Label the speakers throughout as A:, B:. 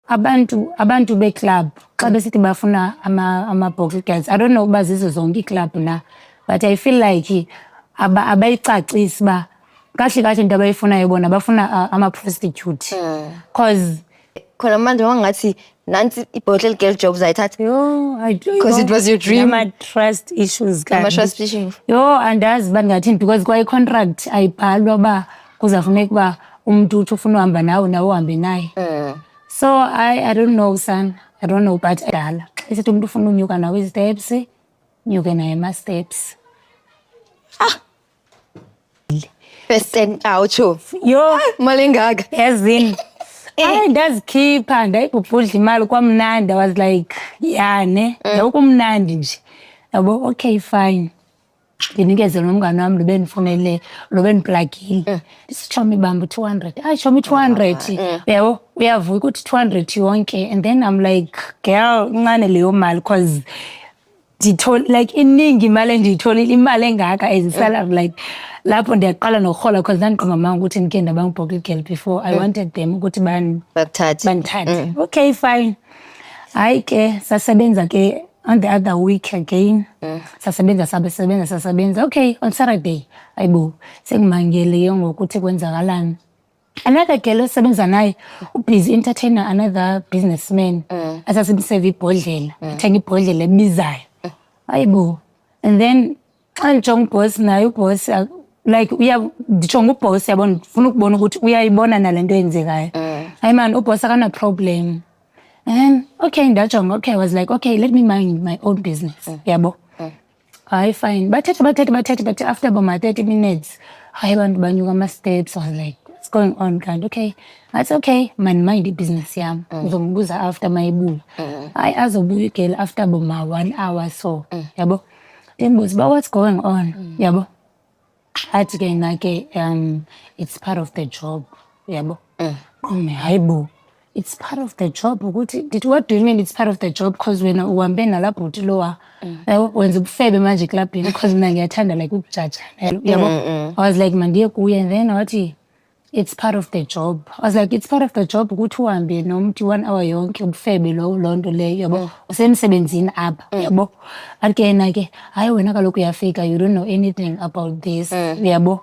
A: abantu be-club xa besithi bafuna ama-bottle girls, I don't know uba zizo zonke ii-club na, but I feel like abayicacisi uba kahle into abayifunayo bona bafuna ama-prostitute. Cause
B: khona manje wangathi nansi i-bottle girl jobs ayithatha.
A: Because
B: it was your dream.
A: Ama-trust issues.
B: Ama-trust issues.
A: Andazi uba ndingathini because kwayi-contract ayibhalwa uba kuzafuneka uba umntu uthi ufuna uhamba nawe uhambe naye. So I don't know, son. I don't know, but dala. Isithi umuntu ufuna unyuka nawe isteps, nyuke naye ama-steps.
B: First and out.
A: Malengaka. Yazini. Ndazikhipha ndayibhubhudla imali kwamnandi. I was like, kumnandi nje. Yabo, okay, fine. Ndinikezele nomngane wami lo bendifunele, lo bendiplagile. Ndisitshomi bamba 200. Show me 200. Yabo, uyavuka ukuthi 200 yonke. And then I'm like, girl, incane leyo mali because ndithole like iningi imali endiyitholile, imali engaka as salary like lapho ndiyaqala nokurhola because ndandiqonga mama ukuthi ndike ndaba ngu-bottle girl before. I wanted them ukuthi bandithathe. Okay, fine. Hayi ke sasebenza ke on the other week again. Sasebenza. Okay, on Saturday. Ayibo, sengimangele ke ngokuthi kwenzakalani. Another girl osebenza naye ubusy entertainer another businessman. Asasimseve ibhodlela. Athenga ibhodlela ebizayo. Ayibo. And then xa ndijonga uboss naye uboss like ndijonga uboss yabona ndifuna ukubona ukuthi uyayibona nalento eyenzekayo. Hayi man uboss akana problem. And then okay ndajonga okay I was like okay let me mind my own business. Yabo. Hayi fine. Bathethe but after about 30 minutes hayi bantu banyuka ama-steps. I was like what's going on kanti okay that's okay man mind i-business yami. Ngizombuza after mayibuya. Hayi azobuya igirl after about 1 hour so. Yabo. Ndimbuza but what's going on? Yabo. Athi ke nake it's part of the job. Yabo. Hayibo. It's part of the job ukuthi what do you mean it's part of the job because wena uhambe nalabhuti lowa wenza ubufebe manje clubini because mina ngiyathanda like ukujaja yabo. I was like mandiye kuye and then wathi it's part of the job. I was like it's part of the job ukuthi uhambe nomuntu 1 hour yonke ubufebe lonto leyo yabo usemsebenzini apha yabo. Athi yena ke hayi wena kaloku uyafika you don't know anything about this yabo.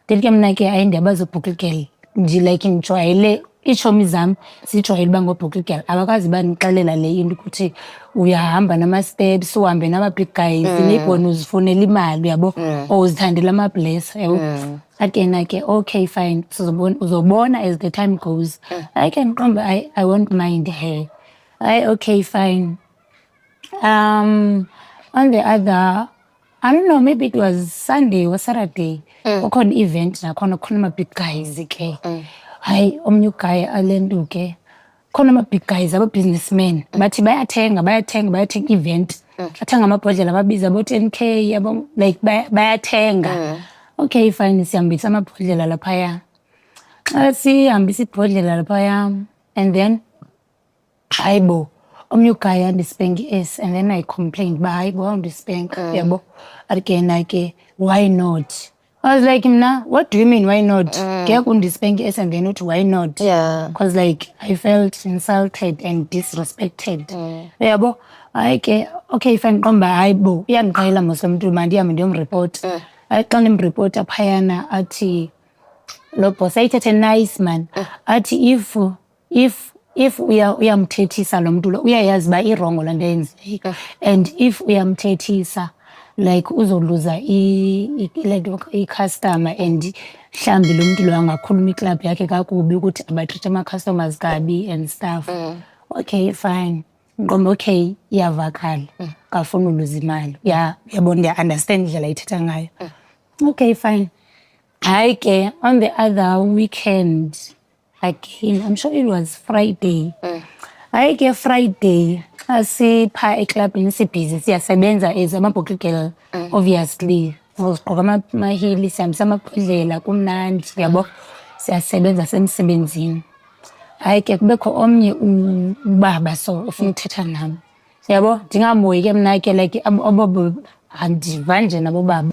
A: Ndithi ke mina ke ayindiyabazo bottle girl nje like ngijwayele iitshomi zami sijwayele uba ngo-bottle girl abakazi bandixelela le into ukuthi uyahamba nama-steps uhambe nama-big guys nibone uzifunela imali yabo or uzithandela ama-bless yabo. Athi yena ke okay fine uzobona as the time goes. I can remember I won't mind her. Okay fine. On the other I don't know maybe it was Sunday or Saturday kukhona event nakhona khona ama-big guys ke. Hayi omnye uguy alenduke khona ama-big guys aba-businessmen bathi bayathenga event bathenga amabhodlela babiza abo-10K yabo like bayathenga. Okay fine sihambisa amabhodlela laphaya. Xa sihambisa ibhodlela laphaya and then hayibo omnye uguy andispenk i-ass and then I complained uba hayibo awundispenk yabo. Athi yena ke why not? I was like mna what do you mean why not? Ngeke undispenk i-ass and then uthi why not? Because like I felt insulted and disrespected. Yabo. Hayi ke okay fine qomba hayibo uyandiqayela mos lo mntu mandihambe ndiyomripota. Hayi xa ndimripota phayana athi lo boss ayithethe nice man athi if uyamthethisa lo mntu lo uyayazi uba irongo le nto yenzeka and if uyamthethisa like uzoluza i-customer and mhlawumbi lo mntu lo angakhuluma iclub yakhe kakubi ukuthi abatreat ama-customers kabi and stuff. Okay fine ngqomba okay iyavakala kafuna uluza imali yabona ndiya-understand indlela ithetha ngayo. Okay fine. Hayi ke on the other weekend again I'm sure it was Friday. Hayi ke Friday asipha eclubini sibhizi siyasebenza as ama-bottle girl obviously sigqoka amahili sihambisa amabhodlela kumnandi yabo siyasebenza semsebenzini. Hayi ke kubekho omnye ubaba so ufuna ukuthetha nami yabo ndingamoyi ke mna ke like abo andiva nje nabo baba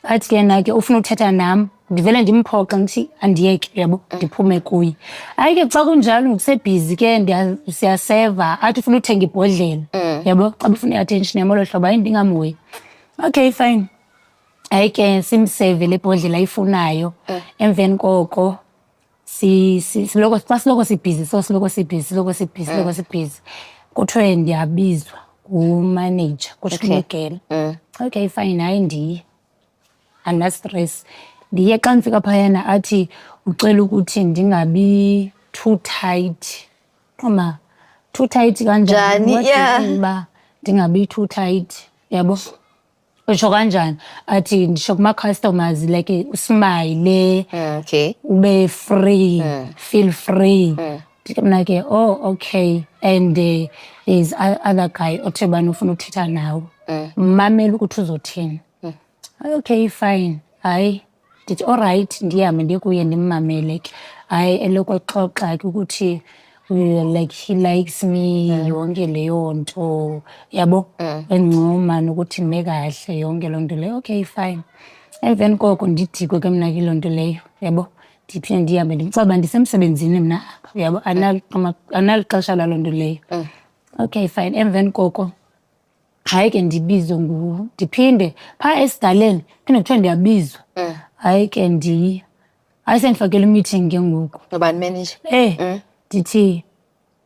A: athi ke yena ke ufuna ukuthetha nami ndivele ndimphoxe ngithi andiyeke yabo ndiphume kuye. Hayi ke xa kunjalo ngisebhizi ke siyaseva athi ufuna uthenga ibhodlela yabo xa ufuna i-attention yam olo hlobo hayi ndingamhoyi. Okay fine. Hayi ke simseve le bhodlela ayifunayo. Emveni koko siloko sibhizi sibhizi kuthiwe ndiyabizwa ngumanager kuthiwe girl. Okay fine hayi ndiye andina-stress. Ndiye xa ndifika phayana athi ucela ukuthi ndingabi too tight. Qoma too tight kanjani? Uba ndingabi too tight yabo. Usho kanjani? Athi ndisho kuma-customers like usmile, ube free, feel free. Mna ke oh okay and there's other guy othe bani ufuna ukuthetha nawe. Mmamela ukuthi uzothini. Okay fine. Hayi ndithi alright ndihambe ndiye kuye ndimmamele ke. Hayi eloko exoxa ke ukuthi like he likes me yonke leyo nto yabo encoma nokuthi ndime kahle yonke loo nto leyo. Okay fine. Emveni koko ndidikwe ke mna ke loo nto leyo yabo ndiphinde ndihambe ndimxaba ndisemsebenzini mna yabo analixesha laloo nto leyo. Okay fine. Emveni koko hayi ke ndibizwe ndiphinde phaa esidaleni phinde kuthiwe ndiyabizwa. Hayi ke hayi sendifakele i-meeting ke ngoku.
B: Nobani manager?
A: Ndithi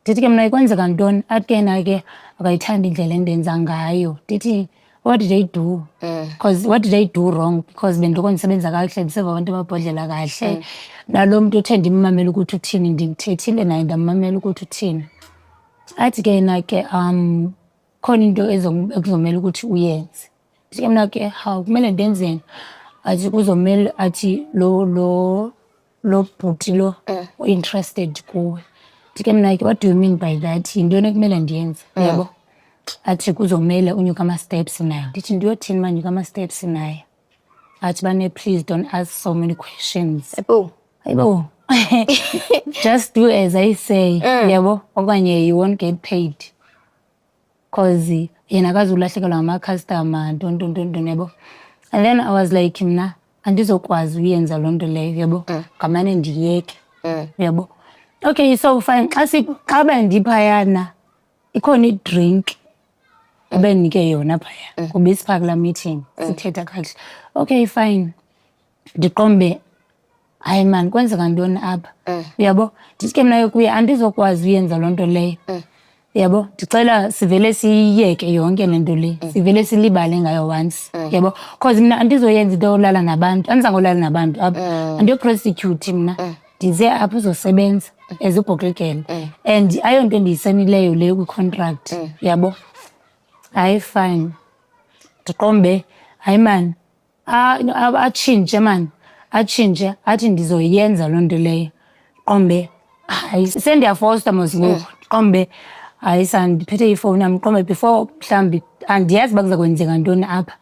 A: ke mna ikwenzeka ntoni? Athi ke yena ke akayithandi indlela endenza ngayo. Ndithi what did I do? Because what did I do wrong? Because bendiloko ndisebenza kakuhle ndiseva abantu ababhodlela kahle. Nalo mntu uthe ndimmamele ukuthi uthini ndimthethile naye ndammamela ukuthi uthini. Athi ke yena ke khona into ekuzomela ukuthi uyenze. Ndithi ke mna ke hawu kumele ndenzeni? Athi kuzomela athi lo bhuti lo interested kuwe. Ndithi ke mna ke what do you mean by that? Yintoni ekumele ndiyenze yabo? Athi kuzomele unyuka ama-steps nayo. Ndithi ndiyothini manyuka ama-steps naye? Athi bane please don't ask so many questions. Hayibo. Just do as I say yabo okanye you won't get paid. Cause yena akazulahlekelwa ngama-customer ntonto yabo. And then I was like mna andizokwazi uyenza loo nto leyo yabo ngamane ndiyeke yabo. Okay so fine xa bendiphayana ikhona i-drink ebendinike yona phaya kuba isiphaa kulaa meeting sithetha kakuhle. Okay fine. Ndiqombe hayi man kwenzeka ntoni apha yabo. Ndithi ke mna kuye andizokwazi uyenza loo nto leyo yabo. Ndicela sivele siyiyeke yonke le nto le sivele silibale ngayo once yabo. Because mna andizoyenza into yolala nabantu andizangolala nabantu apha andiyoprosecute mna ndize apha uzosebenza as ubhoklekela and ayonto endiyisenileyo leyo kwi-contract yabo. Hayi fine. Ndiqombe hayi man atshintshe man atshintshe athi ndizoyenza loo nto leyo. Qombe hayi sendiyafosta mos ngoku. Qombe hayi sandiphethe ifowuni yam qombe before mhlawumbi andiyazi uba kuza kwenzeka ntoni apha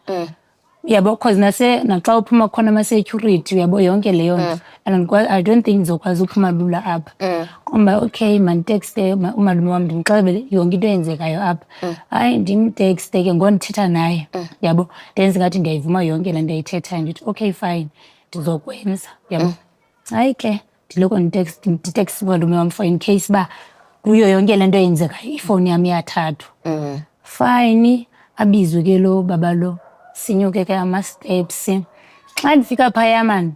A: yabo. Because naxa uphuma khona ama-security uyabo yonke leyo nto and I don't think ndizokwazi uphuma lula apha. Qomba okay manditeksте umalume wam ndimxelele yonke into eyenzekayo apha. Hayi ndimtekste ke ngondithetha naye yabo ndenze ngathi ndiyayivuma yonke le nto ayithethayo. Ndithi okay fine ndizokwenza yabo. Hayi ke ndiloko nditekste umalume wam for in case uba kuyo yonke le nto eyenzekayo ifowuni yam iyathathwa. Fine. Abizwe ke lo baba lo sinyuke ke ama-steps. Xa ndifika phaya man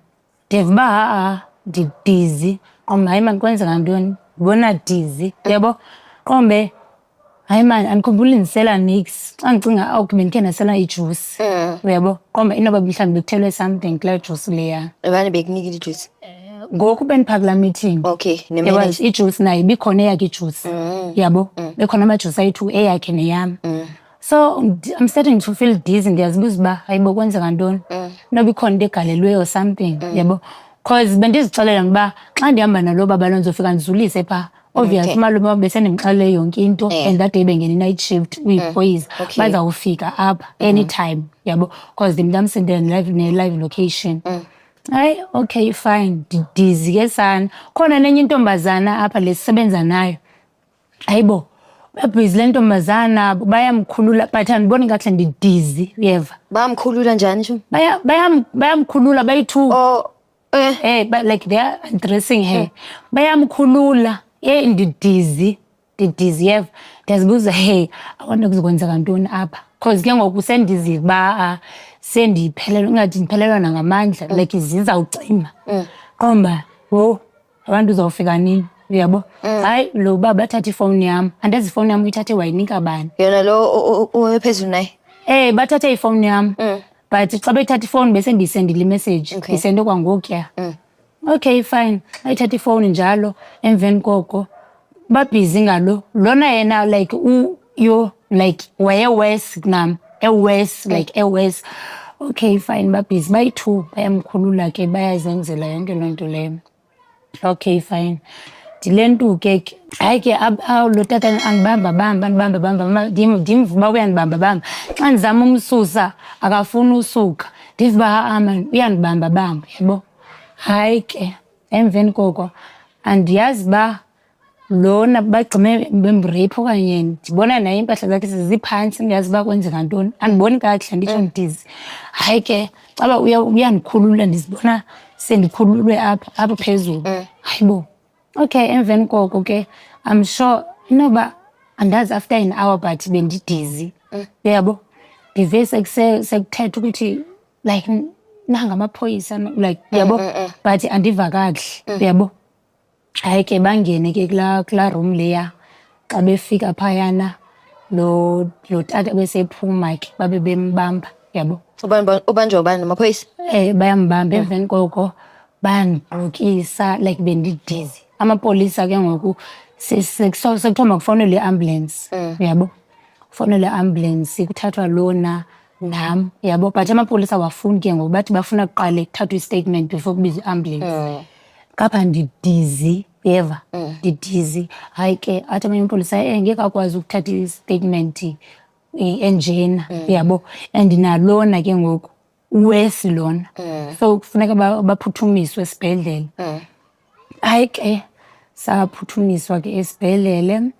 A: ndeva uba ndidizi. Qombe hayi man kwenzeka ntoni? Ndibona dizi yabo. Qombe hayi man andikhumbuli ndisela nix. Xa ndicinga okay bendikhe ndasela ijusi uyabo. Qombe inoba mhlawumbi bekuthelwe something kulaa juice leya.
B: Ebani bekunikile ijuice?
A: Ngoku bendiphaa kulaa meeting.
B: Okay ne-manager.
A: Ijuice nayo ibikhona eyakhe ijuice yabo. Bekhona amajuice ayi-2 eyakhe neyam. So I'm starting to feel dizzy. Ndiyazibuza uba hayibo kwenzeka ntoni? Noba ikhona into egalelweyo or something yabo. Because bendizixelela uba xa ndihamba nalo baba lo ndizofika ndizulise phaa. Obviously umalume wam besendimxelele yonke into and that day bengena i-night shift uyi-boys bazawufika apha anytime yabo. Because ndimntamsendele ne-live location. Hayi okay fine ndidizi ke sana. Khona nenye intombazana apha lesisebenza nayo. Hayibo babhizi le ntombazana bayamkhulula but andiboni kakuhle ndidizi uyeva.
B: Bayamkhulula njani sho?
A: Bayamkhulula bayi-2. But like they are undressing her. Bayamkhulula. Ndidizi yeva. Ndiyazibuza hey, awona kuzokwenzeka ntoni apha. Because ke ngoku sendiziva ba sendiphelelwa ngathi ndiphelelwa nangamandla like izizawucima. Qomba, wo abantu uzawufika nini? Uyabo? Hayi lo baba bathatha ifowuni yami. Andazi ifowuni yami uyithathe wayinika bani?
B: Yona lo ophezulu naye.
A: Bathatha ifowuni yami. But xa bethatha ifowuni bese ndisendile imessage. Ndisende kwangokuya. Okay fine. Ayithatha ifowuni njalo emveni koko babhizi ngalo. Lona yena like yo like waye worse kunami. Worse like worse. Okay fine babhizi bayi-2 bayamkhulula ke bayazenzela yonke loo nto leyo. Okay fine. Dilentu ke hayi ke lo tata angibamba ndimvuba uyandibamba xa ndizama umsusa akafuni usuka ndivuba aman uyandibamba yabo. Hayi ke emveni koko andiyazi ba lona bagcime bemrape okanye ndibona naye impahla zakhe ziziphantsi ndiyazi ba kwenzeka ntoni andiboni kakuhle nditsho ndidizi. Hayi ke xaba uyandikhulula ndizibona sendikhululwe apha phezulu. Hayibo. Okay emveni koko ke I'm sure noba andazi after an hour but bendidizi. Uyabo? Ndive sekuthetha ukuthi like nanga amaphoyisa like uyabo but andiva kakuhle uyabo. Hayi ke bangene ke kula room leya xa befika phayana lo tata besephuma ke babe bembamba yabo.
B: Ubanjwa ubani namaphoyisa?
A: Bayambamba emveni koko bandibhokisa like bendidizi. Amapolisa ke ngoku sekuthiwa makufonelwe i-ambulance uyabo. Kufonelwe i-ambulance kuthathwa lona nam yabo but amapolisa wafuni ke ngoku bathi bafuna kuqale kuthathwe i-statement before kubizwe i-ambulance. Kapha ndidizi yeva ndidizi. Hayi ke athi amanye amapolisa ngeke akwazi ukuthatha i-statement enjena yabo and nalona ke ngoku wesi lona so kufuneka baphuthumiswe esibhedlele. Hayi ke saphuthumiswa ke esibhedlele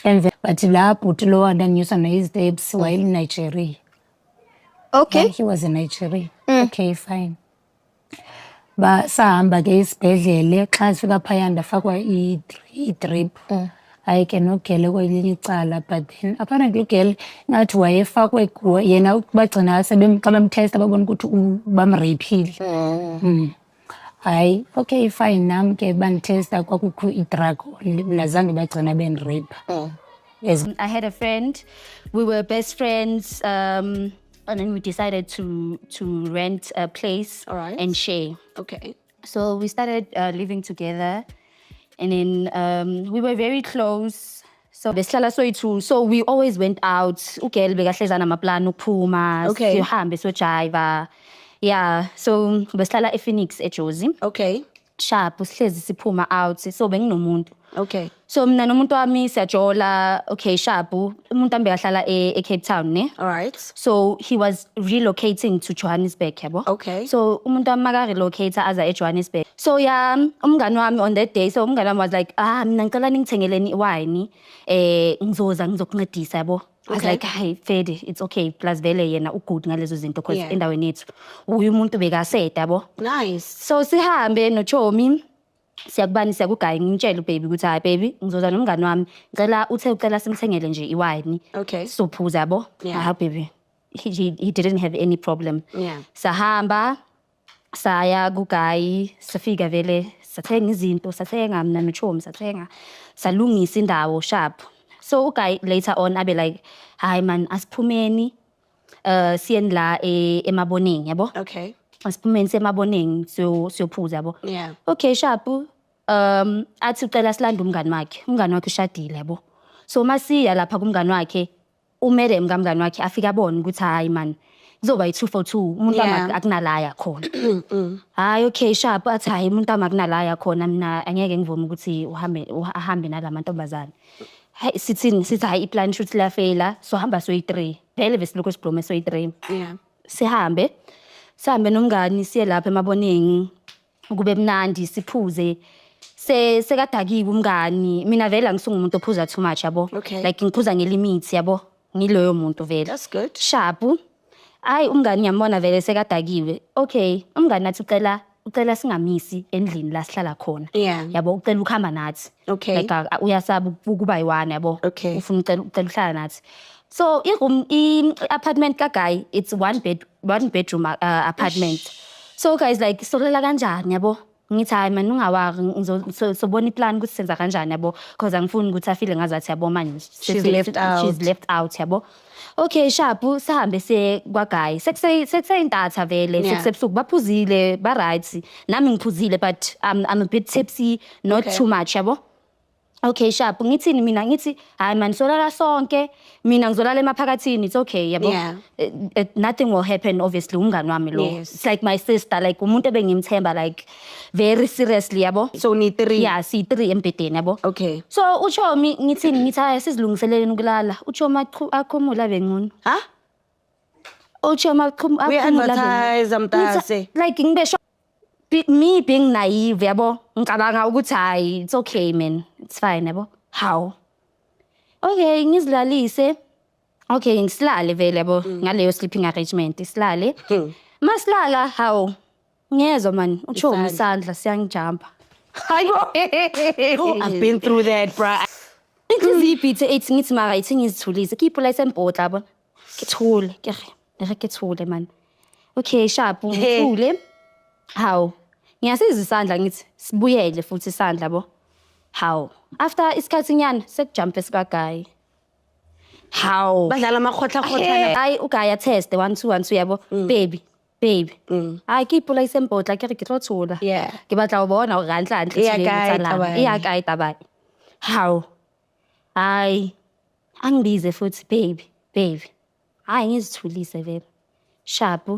A: emve but la bhuti lo wandanyuswa na-steps wayeli-Nigeria.
B: Okay.
A: He was in Nigeria. Okay fine. Sahamba ke esibhedlele xa sifika phaya ndafakwa i-drip. Hayi ke nogele kwelinye icala but then apparently ugele ngathi wayefakwe yena bagcina xa bemtesta babona ukuthi bamreyphile. Hayi okay fine nam ke banditesta kwakukho i-drug nazange bagcina bendireypha. Yes.
C: I had a friend, we were best friends, and then we decided to rent a place and share.
D: Okay.
C: So we started living together, and then we were very close. So besihlala soyi-2, so we always went out. Ugele bekahleza namaplan ukuphuma,
D: Okay.
C: sihambe sojiva. Yeah, so besihlala ePhoenix eJozi.
D: Okay.
C: Sharp sihlezi siphuma out, so benginomuntu.
D: Okay.
C: So mina nomuntu wami siyajola, okay sharp, umuntu wami bekahlala eCape Town ne.
D: All right.
C: So he was relocating to Johannesburg yabo.
D: Okay.
C: So umuntu wami maka relocate aza eJohannesburg. So yeah, umngani wami on that day, so umngani wami was like, mina ngicela ningithengeleni iwine, ngizoza ngizokuncedisa yabo. I was
D: Okay.
C: like, hey Fede, it's okay, plus vele yena ugood ngalezo zinto because
D: Yeah.
C: endaweni yethu uyu umuntu bekaseda yabo.
D: Nice.
C: So sihambe noChomi siyakubani siyakugaya ngimtshela ubaby ukuthi hayi baby ngizoza nomngani wami ngicela ucela simthengele nje iwine
D: Okay.
C: sophuza yabo.
D: Yeah.
C: Hayi baby he didn't have any problem.
D: Yeah.
C: Sahamba saya kugayi safika vele sathenga izinto sathenga mina noChomi sathenga salungisa indawo sharp. So uguy later on abe like hayi man asiphumeni siyeni la eMaboneng yabo.
D: Okay.
C: Asiphumeni semaboneng siyophuza yabo.
D: Yeah.
C: Okay sharp athi ucela silanda umngani wakhe ushadile yabo. So masiya lapha kumngani wakhe uMadam kamngani wakhe afika abone ukuthi hayi man kuzoba yi-2 for 2 umuntu
D: Yeah.
C: akunalaya khona. Hayi okay sharp athi hayi umuntu akunalaya khona mina angeke ngivume ukuthi ahambe nalamantombazane. Hayi sithi hayi iplan shoot la faila so hamba soyi-3 vele besilokho siblome soyi-3.
D: Yeah.
C: Sihambe nomngani siye lapha eMaboneng kube mnandi siphuze sekadakiwe umngani mina vele angisungumuntu ophuza too much yabo.
D: Okay.
C: Like ngiphuza ngelimit yabo ngiloyo muntu vele.
D: That's good.
C: Sharp. Umngani ngiyambona vele sekadakiwe. Okay umngani athi ucela ucela singamisi endlini la sihlala khona
D: Yeah.
C: yabo ucela ukuhamba nathi
D: Okay.
C: like uyasaba ukuba yiwani yabo
D: Okay.
C: ufuna ucela uhlala nathi so i-apartment kaGuy it's one bedroom apartment so guys like solela kanjani yabo ngithi hayi man ungawari ngizobona iplan ukuthi senza kanjani yabo because angifuni ukuthi afile ngazathi yabo manje
D: She's left out.
C: she's left out yabo okay sharp sihambe siye kwaGuy sekuseyintatha vele
D: Yeah.
C: sekusebusuku baphuzile ba right nami ngiphuzile but I'm a bit tipsy not
D: Okay.
C: too much yabo okay sharp ngithini mina ngithi hayi man solala sonke mina ngizolala emaphakathini it's okay yabo
D: Yeah.
C: Nothing will happen obviously umngani wami lo
D: Yes.
C: it's like my sister like umuntu ebengimthemba like very seriously yabo
D: So ni 3.
C: yeah si3 embedeni yabo
D: Okay.
C: so uChomi ngithini ngithi hayi sizilungiseleleni ukulala uChomi aqhumula bengcono
D: Huh?
C: uChomi
D: We
C: aqhumula
D: advertise amtase.
C: like ngisho me being naive yabo ngicabanga ukuthi hayi it's okay man it's fine yabo how okay ngizilalise okay ngisilale vele yabo ngaleyo sleeping arrangement isilale masilala how ngiyezwa man uChomi isandla siyangijumpa hayibo
D: Oh, I've been through that, bruh.
C: inhliziyo ibithe ethi ngithi mara ithi ngizithulise khipho la esembodla yabo ngithule ngithule man okay sharp ngithule how ngiyasiza isandla ngithi sibuyele futhi isandla yabo how after isikhathi nyana sekujump esikaGuy how
D: Badlala amakhotla.
C: hayi uGuy test 1 2 1 2 yabo baby hayi khipho la isembodla ke re ke tlothula
D: Yeah.
C: ke batla go bona go gantla ntle
D: Iyakayita
C: tabane how hayi angibize futhi baby hayi ngizithulise vele sharp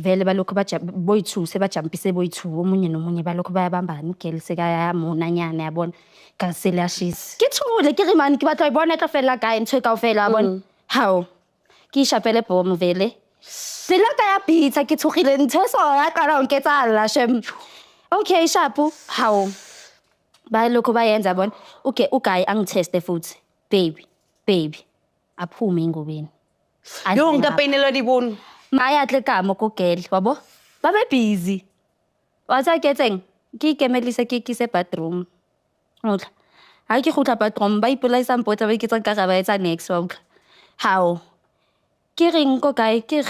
C: vele balokho boyi2 sebajumpise boyi2 omunye nomunye balokho bayabambana ugeli sekayamona nyana yabona kasele ashisa kithule ke re man ke batla ibona tla fela Guy ntwe ka ofela yabona how ke shapele bom vele sela ka ya pizza ke thugile ntwe so ya qala unketsala shem okay sharp how balokho bayenza yabona uGuy angiteste futhi baby aphume ingobeni
D: Yo ngapeinelo dibone.
C: Maya tle ka mo ko gel wabo ba be busy watsa ketseng ke ikemelise ke se bathroom notla ha ke khutla bathroom ba ipolaisa mpotsa ba iketsa ka ba etsa next walk how ke reng ko Guy ke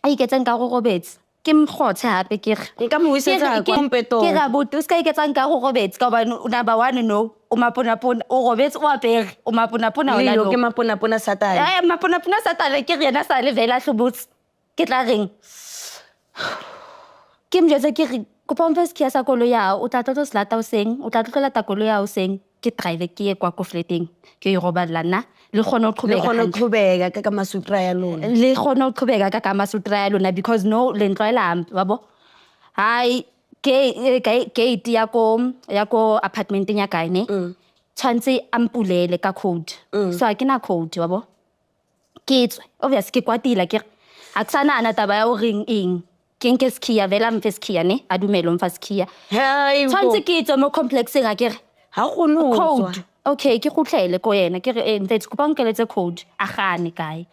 C: a iketsang ka go robetse ke mkhotse hape ke
D: Nka mo wisetsa kwa mpeto.
C: ke ra botu ska iketsang ka go robetse ka ba number 1 no o mapona o robetse o apere o mapona ona
D: Yo
C: no
D: ke mapona satane.
C: mapona sa tale ke rena sa le vela hlobotse ke tla reng ke mjetse ke re ko pompe skia sa kolo ya o tla tlo slata o seng o tla tlo lata kolo ya o seng ke drive ke ye kwa ko flateng ke e roba lana le khona o
D: Le
C: qhubeka
D: khona
C: hantle.
D: uqhubeka ka masutra ya lona.
C: Le khona o qhubeka ka masutra ya lona because no le ntlo elampi wabo hayi gate ya ko apartmenteng ya Guy ne tshwantse ampulele ka code so a ke na code wabo ke tswe obviously ke kwatila ke akusana ana taba ya o ring eng ke nke skia vela mfe skia ne a dumelo mfa skia
D: Hey.
C: tshwantse ke tswe mo complexeng a ke re
D: Ha go no.
C: code okay ke khutlele ko yena ke re ntse kopa nkeletse code a gane Guy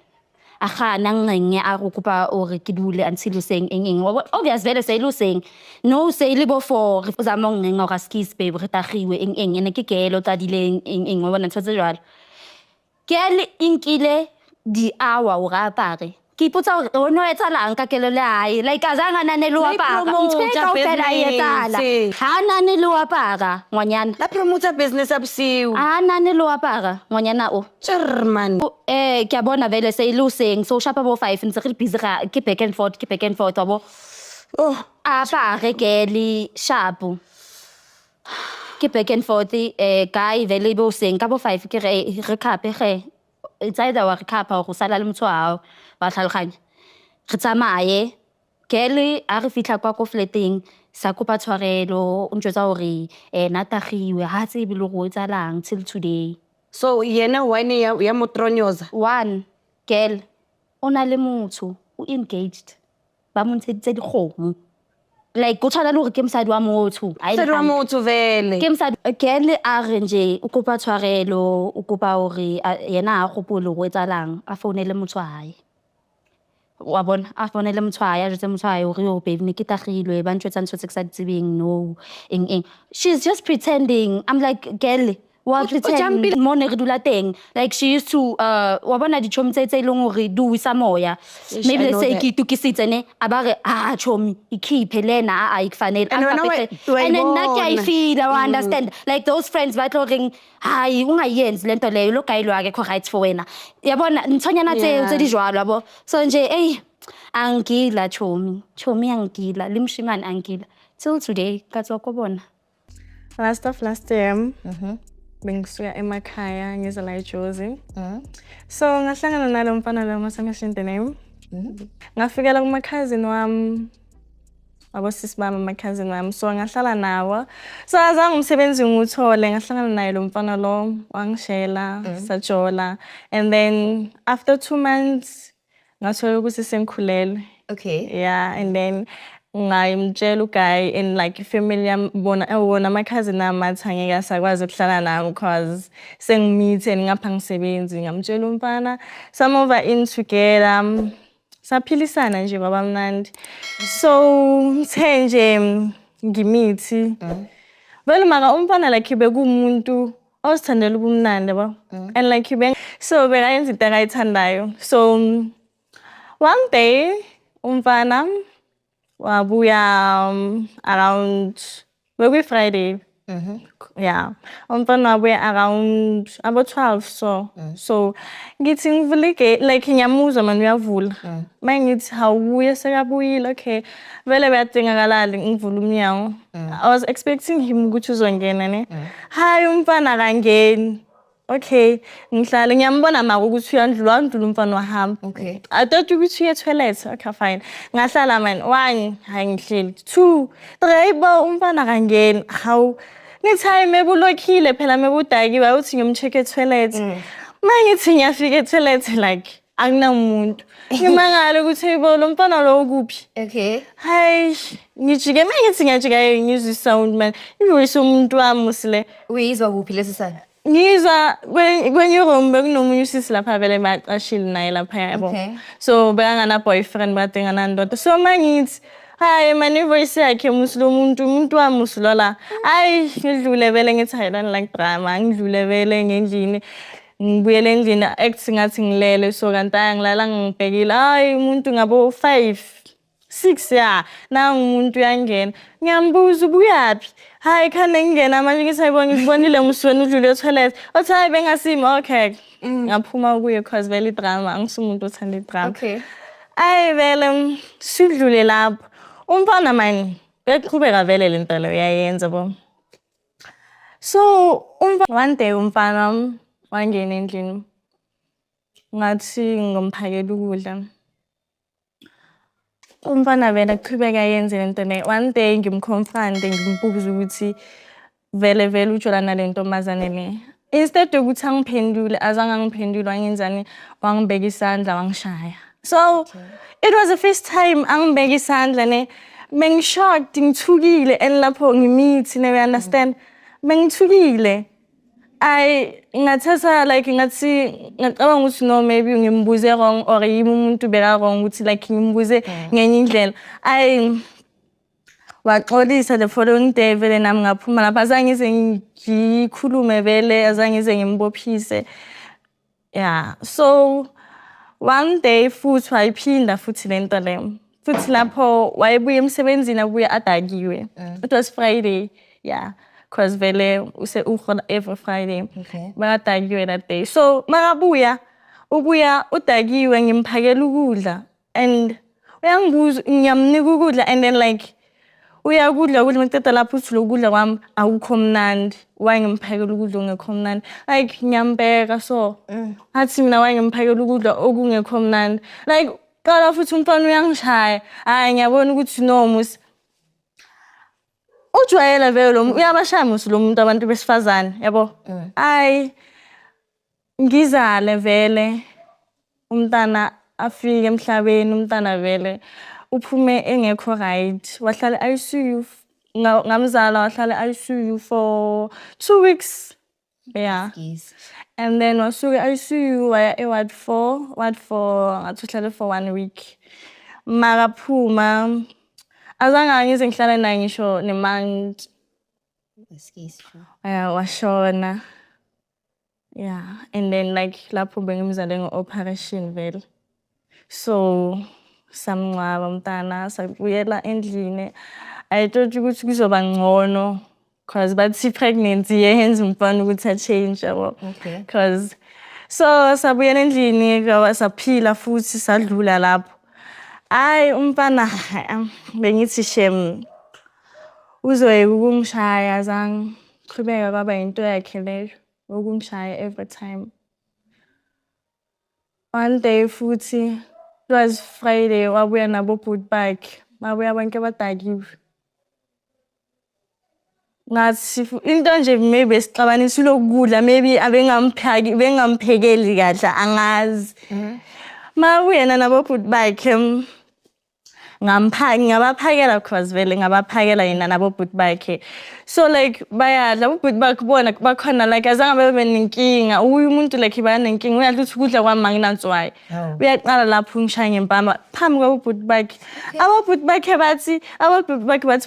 C: a gana ngenge a go kopa o re ke dule until useng eng obvious vele se iluseng no se ile before re fuza mongeng ga skis baby re tagiwe eng ene ke kelo tsa dileng eng wa bona ntse jwalo ke le inkile di hour o ga apare ke ipotsa gore o no etsalang ka kelelo ai like azanga nane lo apara ntse ka ofela etala ha nane lo apara ngwanyana
D: La promoter business absiu.
C: ha nane lo apara ngwanyana o
D: German.
C: ke a bona vele se iluseng so shapa bo 5 ntse re busy ga ke back and forth abo
D: Oh,
C: apare ke le sharp ke back and forth Guy vele bo seng ka bo 5 ke re recap ge it's either wa recap go sala le motho ao ba tlhaloganya re tsamaye kele a re fitla kwa ko flateng sa kopa tshwarelo o ntjwetsa hore natagiwe ha tse bile go etsalang till today
D: so yena wine ya motronyoza.
C: one girl ona le motho o engaged ba mo ntsheditse dikgomo like go tshwana le gore ke mosadi wa motho
D: Sedwa motho vele.
C: ke mosadi girl a re nje o kopa tshwarelo o kopa hore yena a gopole go etsalang a founele motho wa hae wabona afone le motshwaya jetse motshwaya o re yo babe ne ke tagilwe ba ntshwetsa ntshwetse ke sa tsebeng no eng she's just pretending. I'm like girl wa pretend mo ne re dula teng like she used to wabona di-chomi tse leng hore di wisa moya maybe let's say ke itukisitse ne abare chomi ikhiphe lena ikufanele and then nna ke I feel I understand like those friends ba tlo reng hayi ungayenzi lento leyo lo guy lo akekho right for wena yabona ntshonyana tse di jwalo yabo so nje angila chomi angila limshimani angila till today katswa kobona
E: last year bengisuka emakhaya ngiza la eJozi so ngahlangana nalo mfana lo masamehla the name ngafikela kuma cousin wami abosisi bami ama cousin wami so ngahlala nawo so azange umsebenzi nguthole ngahlangana naye lo mfana lo wangishela sajola and then after 2 months ngathola ukuthi sengikhulelwe yeah and then ngayimtshela uGuy and like family yami bona my cousin namathi angeke asakwazi ukuhlala nawo because sengimithe ngapha ngisebenzi ngamtshela umfana some over in together saphilisana nje baba mnandi so ngithe nje ngimithi vele maka umfana like bekumuntu osithandela ubumnandi ba and like so bekayenza into akayithandayo so one day umfana wabuya around maybe Friday yeah umfana wabuya around about 12 so ngithi ngivulike like ngiyamuzwa manje uyavula mangithi hawubuye sekabuyile okay vele bayadingakalala ngivula umnyango I was expecting him ukuthi uzongena ne hayi umfana kangeni okay ngihlala ngiyambona maka ukuthi uyandlula umfana wahamba
B: okay
E: I thought ukuthi uye toilet okay fine ngahlala man 1 hayi ngihleli 2 3 ba umfana kangeni how nitime ebulokhile phela mebudakiwe uthi ngiyomcheck toilet mangithi ngiyafika toilet like akunamuntu ngimangala ukuthi lo mfana lo ukuphi
B: okay
E: hayi ngijike mangithi ngiyajika ngizwe sound man ivoice umuntu wami usile
B: uyizwa kuphi lesi sana
E: ngizwa kwenye room bekunomunye usisi lapha vele baqashile naye lapha yabo so bekangana boyfriend badingana ndoda so mangithi hayi mani voice yakhe muslo umuntu wami uslo la ayi ngidlule vele ngithi I don't like drama ngidlule vele ngendlini ngibuyele endlini act ngathi ngilele so kanti ngilala ngibhekile hayi umuntu ngabo 5 6 ya na umuntu uyangena ngiyambuza ubuyaphi hayi khane ngingena manje ngithi ayibona ngibonile musweni udlule toilet othi hayi bengasimi okay ngaphuma kuye cause vele drama angisumuntu othanda drama
B: okay
E: ayi vele sidlule lapho umfana manje beqhubeka vele lento leyo yayenza bo so one day umfana wangena endlini ngathi ngomphakela ukudla umfana vele aqhubeka yenze lento le one day ngimconfront ngimbuza ukuthi vele ujolana lento mazane le instead ukuthi angiphendule azange angiphendule wangenzani wangibeka isandla wangishaya so it was the first time angibeka isandla ne mengishocked ngithukile and lapho ngimithi ne you understand mengithukile ngathatha like ngathi ngicabanga ukuthi no maybe ngimbuze wrong or yimi umuntu beka wrong ukuthi like ngimbuze ngenye indlela waxolisa the following day vele nami ngaphuma lapha azange ngikhulume vele azange ngimbophise yeah so one day futhi wayiphinda futhi lento le futhi lapho wayebuye emsebenzini abuye adakiwe it was Friday yeah cause vele uhola every Friday badakiwe that day so makabuya ubuya udakiwe ngimphakela ukudla and uyangibuza ngiyamnika ukudla and then like uyakudla ngiceda lapho uthi lokudla kwami akukho mnandi wayengimphakela ukudla ongekho mnandi like ngiyambeka so athi mina wayengimphakela ukudla okungekho mnandi like qala futhi umfana uyangishaya hayi ngiyabona ukuthi no musi ujwayela vele lo uyabashaya musi lo muntu abantu besifazane yabo ayi ngizale vele umntana afike emhlabeni umntana vele uphume engekho right wahlala ICU ngamzala wahlala ICU for 2 weeks Yeah.
B: Yes.
E: And then wasuke ICU waya e-ward 4, ward 4 ngathi uhlale for 1 week. Makaphuma azange ngize ngihlale naye ngisho ne-month.
B: Yes, sure.
E: Washona. Yeah, and then like lapho bengimzale ngo-operation vele. So samngcwaba umntana sabuyela endlini. I thought ukuthi kuzoba ngcono because bathi pregnancy yenza umfana ukuthi change yabo.
B: Okay.
E: Because so sabuyela endlini saphila futhi sadlula lapho. Ay umfana bengithi shem uzoyeka ukungishaya zange qhubeka kwaba into yakhe leyo ukungishaya every time. One day futhi it was Friday wabuya nabo boot bike babuya bonke badakiwe. Ngathi into nje maybe sixabanisa lokudla maybe bengamphekeli kahle angazi. Mawuyena nabo boot bike ngabaphakela because vele ngabaphakela yena nabo boot bike. So like bayadla boot bike bona bakhona like azange babe nenkinga umuntu like bayanenkinga uyadla ukuthi kudla kwami manginantswayi. Uyaqala lapho ngishaya ngempama phambi kwa boot bike. Abo boot bike bathi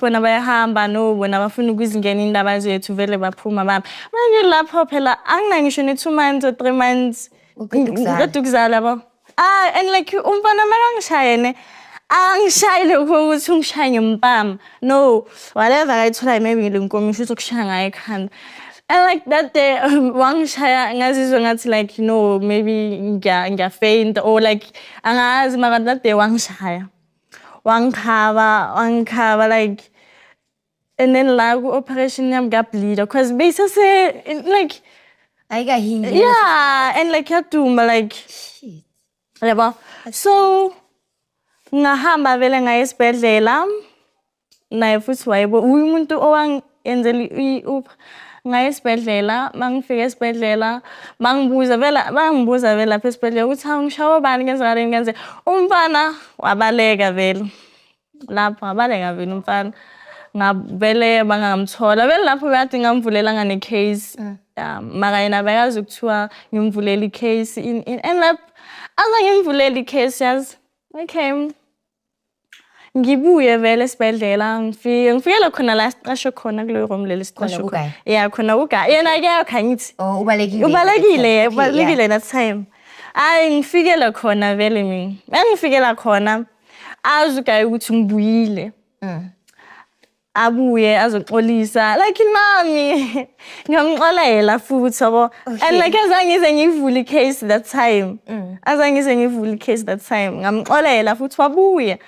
E: bona bayahamba no bona bafuna ukuzingena indaba zethu vele baphuma bami. Manje lapho phela anginangisho ne 2 months or 3 months ukuzala ba. And like umfana makangishayene angishayile ukuthi ungishaye ngempama. No, whatever ayithola maybe ngilenkomisho ukushaya ngaye ekhanda. And like that day wangishaya ngazizwe ngathi like no maybe ngiya faint or like angazi maka that day wangishaya. Wangkhava like and then la ku operation yami ngableed because basically like
B: Ayikahingi.
E: yeah and like yaduma like
B: Shit.
E: yabo. So ngahamba vele ngaye esibhedlela naye futhi wayebo umuntu owangenzela ngaye esibhedlela mangifika esibhedlela bangibuza vele lapha esibhedlela ukuthi ngishawa bani ngenze umfana wabaleka vele lapho wabaleka vele umfana ngavele bangamthola vele lapho bathi ngamvulela ngane case maka yena bayazi ukuthiwa ngimvulela icase and lapho azangimvulela icase yazi. Okay. Ngibuye vele esibhedlela ngifikela khona la siqashe khona kuleyo room leli siqashe khona. Yeah, khona uGuy. Yena ke yakhangithi.
B: Oh, ubalekile.
E: Ubalekile that time. Ay ngifikela khona vele mina. Ngifikela khona azi uGuy ukuthi ngibuyile. Abuye azoxolisa like mami ngamxolela futhi yabo. And like azangize ngivule icase that time. Azangize ngivule icase that time. Ngamxolela futhi wabuye.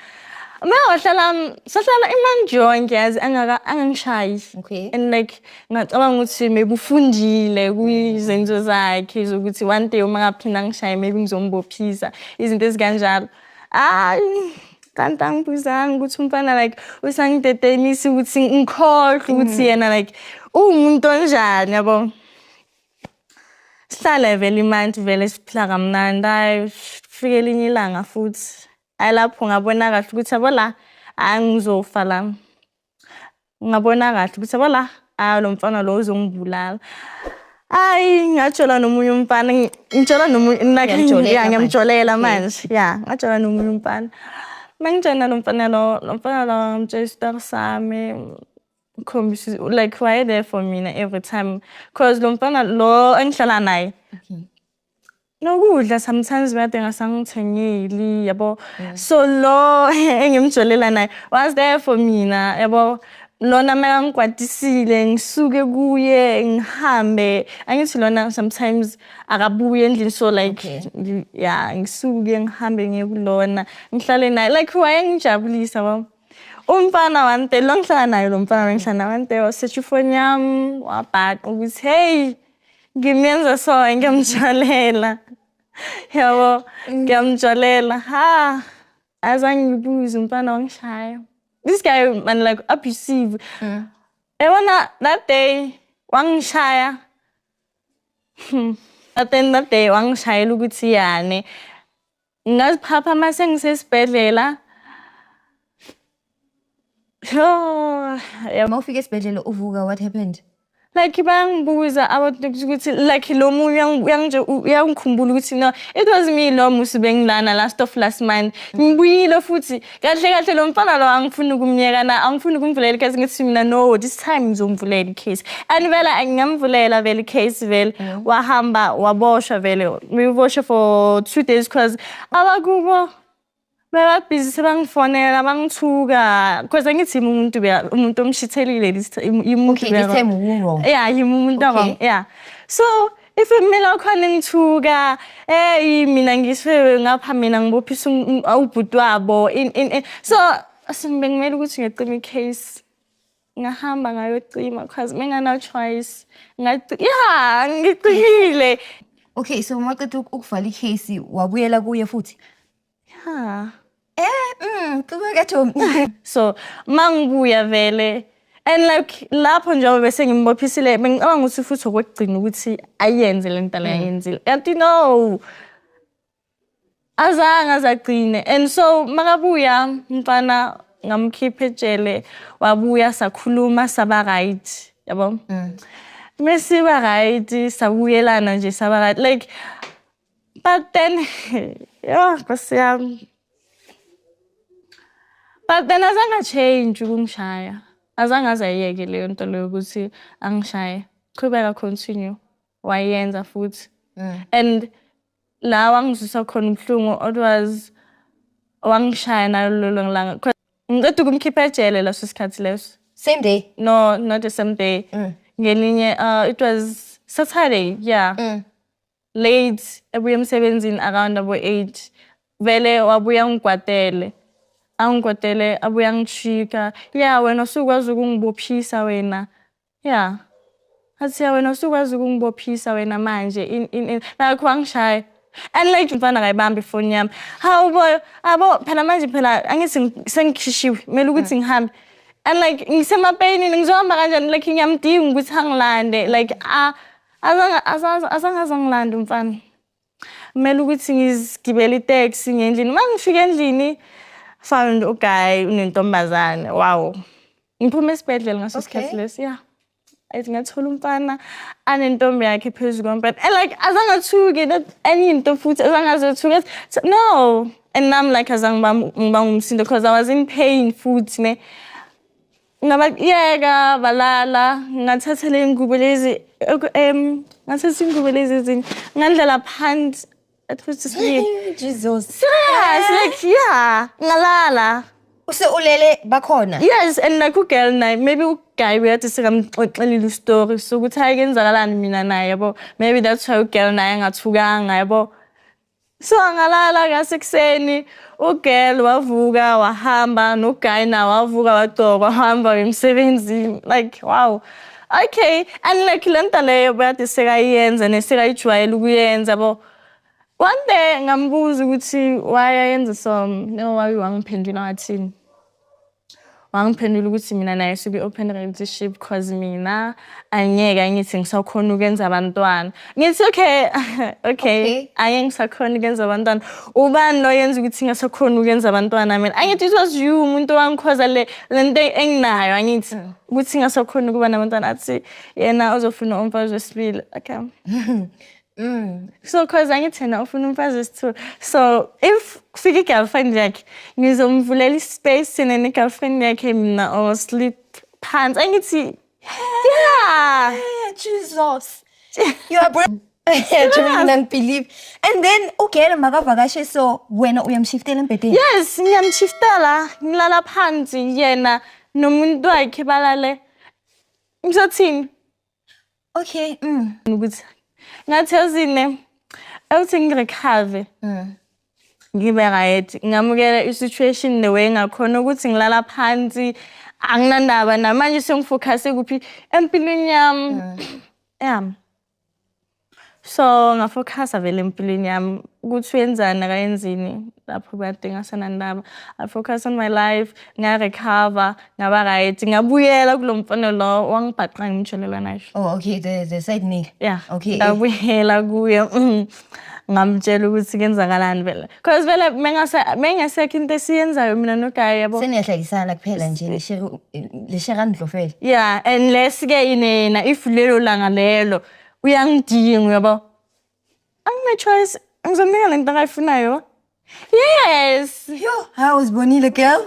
E: Sahlala imanjonke yazi angangishayi.
B: Okay.
E: And like ngacabanga ukuthi maybe ufundile kuyizenzo zakhe zokuthi one day uma ngaphinda ngishaye maybe ngizombophisa izinto ezikanjalo. Ngibuzanga ukuthi umfana like usangidedenisa ukuthi ngikhohle ukuthi yena like umuntu onjani yabo. Sihlala vele imantsi vele siphila kamnandi fike elinye ilanga futhi ayilapho ngabona kahle ukuthi yabo la angizofa la. Ngabona kahle ukuthi yabo la lo mfana lo uzongibulala. Ay ngatshola nomunye umfana ngitshola nomunye ngiyamjolela manje. Yeah, ngatshola nomunye umfana. Mangijana lo mfana lo mtshela sami khombisi like why there for me every time because lo mfana lo engihlala naye. Okay. Nokudla sometimes bathi ngasangithengeli yabo. So lo engimjolela naye was there for mina yabo. Lona mangikwatisile ngisuke kuye ngihambe angithi lona sometimes akabuye endlini so like yeah ngisuke ngihambe ngiyekulona ngihlale naye like wayengijabulisa baba. Umfana wante lo ngihlala naye lo mfana ngihlala wante wasearch phone yami wabhaqa ukuthi hey ngimiyenza so ngiyamjalela yabo ngiyamjalela azange ngibuze umfana wangishaya. This guy man like abusive. Ewana that day wangishaya. That day wangishaya ukuthi yani. Ngaziphapha mase ngisesibhedlela.
B: Mawufika esibhedlela uvuka what happened?
E: like bayangibuza about ukuthi like lo munye uyangikhumbula ukuthi no it was me lo musu bengilana last month ngibuyile futhi kahle lo mfana lo angifuni ukumnyeka na angifuni ukumvulela icase ngithi mina no this time ngizomvulela icase and vele ngamvulela vele icase vele wahamba waboshwa vele uboshwa for 2 days because abakubo baba busy sebangifonela bangithuka because angithi umuntu omshithelile
B: Okay, this time wrong.
E: yeah umuntu wrong yeah so if mina khona ngithuka mina ngiswe ngapha mina ngibophisa ubhuti wabo in so asingibengimela ukuthi ngicima icase ngahamba ngayocima because ngingana choice ngicikile.
B: Okay, so maqedwe ukuvala icase wabuyela kuye futhi.
E: Ha.
B: Qhubeka Thomi.
E: So mangibuya vele and like lapho njengoba bese ngimbophisile bengicabanga ukuthi futhi okwegcina ukuthi ayenze lento la yenzile. Yathi no. Azange azagcine and so makabuya mfana ngamkhipha ejele wabuya sakhuluma saba right yabo. Mase ba right sabuyelana nje saba right like but then yeah but then azange change ukumshaya azange azayeke leyo nto leyo ukuthi angishaye qhubeka continue wayenza futhi and la wangizwisa khona ubhlungu it was wangishaya nalolo ngelanga ngicela ukumkhipha ejele laso sikhathi leso
B: Same day?
E: no not the same day ngelinye it was Saturday yeah late ebuya emsebenzini around about 8 vele wabuya ngigwadele angigwadele abuya ngishika yeah wena usukwazi ukungibophisa wena yeah athi wena usukwazi ukungibophisa wena manje in nakho angishaya and like mfana kayibamba ifoni yami how boy abo phela manje phela angithi sengikhishiwe kumele ukuthi ngihambe and like ngisemapeyini ngizohamba kanjani like ngiyamdinga ukuthi angilande like azangilanda mfana kumele ukuthi ngizigibele itaxi ngendlini mangifika endlini found guy unentombazane wow ngiphuma esibedlela ngaso sikhathi lesi yeah ayithi ngathola umfana anentombi yakhe phezulu kombhede and like azangathuki that any into futhi azangazothuka no and I'm like azangibanga umsindo because I was in pain futhi ne ngabakiyeka balala ngathatha le ngubo lezi ngathatha ingubo lezi ngandlela phansi at first to sleep.
B: Jesus.
E: Yes, like yeah, ngalala.
B: Use ulele bakhona.
E: Yes, and like girl naye maybe uguy uyathi sikamxoxelile story so ukuthi ayikenzakalani mina naye yabo maybe that's why girl naye ngathukanga yabo so ngalala ngasekuseni ugirl wavuka wahamba no guy na wavuka wagcoka wahamba emsebenzini like wow okay and like lento leyo bayathi sekayenza nesekayijwayela ukuyenza yabo. One day ngambuza ukuthi why ayenza so no why wangiphendula ngathini wangiphendula ukuthi mina naye sibe open relationship because mina angeke angithi ngisakhona ukwenza abantwana ngithi okay angisakhona ukwenza abantwana ubani lo yenza ukuthi ngisakhona ukwenza abantwana mina angithi it was you umuntu wangikhoza le lento enginayo angithi ukuthi ngisakhona ukuba nabantwana athi yena uzofuna umfazi wesibili okay so cause angithena ufuna umfazi wesithu so if kufika girlfriend yakhe ngizomvulela ispace nene girlfriend yakhe mina or sleep pants angithi yeah
B: Jesus you are brave. I don't believe and then okay makavakashe so wena uyamshiftela embedeni
E: yes ngiyamshiftela ngilala phansi yena nomuntu wakhe balale ngizothini
B: okay
E: ukuthi ngathi uzine awuthi ngirecover ngibe right ngamukela isituation the way ngakhona ukuthi ngilala phansi anginandaba namanje sengifocus kuphi empilweni yami yeah so ngafocus vele empilweni yami ukuthi wenzani akayenzini lapho bayadinga sanandaba I focus on my life ngarecover ngaba right ngabuyela kulomfana lo wangibhaqa ngimtshelela nayo
B: oh okay the side nigga
E: yeah
B: okay
E: ngabuyela kuye ngamtshela ukuthi kenzakalani vele. Because vele mengasekho into esiyenzayo mina noGayi yabo.
B: Seniyahlekisana kuphela nje leshaka Ndlovela.
E: Yeah, unless ke inena if lelo langa lelo uyangidinga yabo. Angine choice ngizomnika lento akayifunayo. Yes.
B: Yo, how was Bonita girl?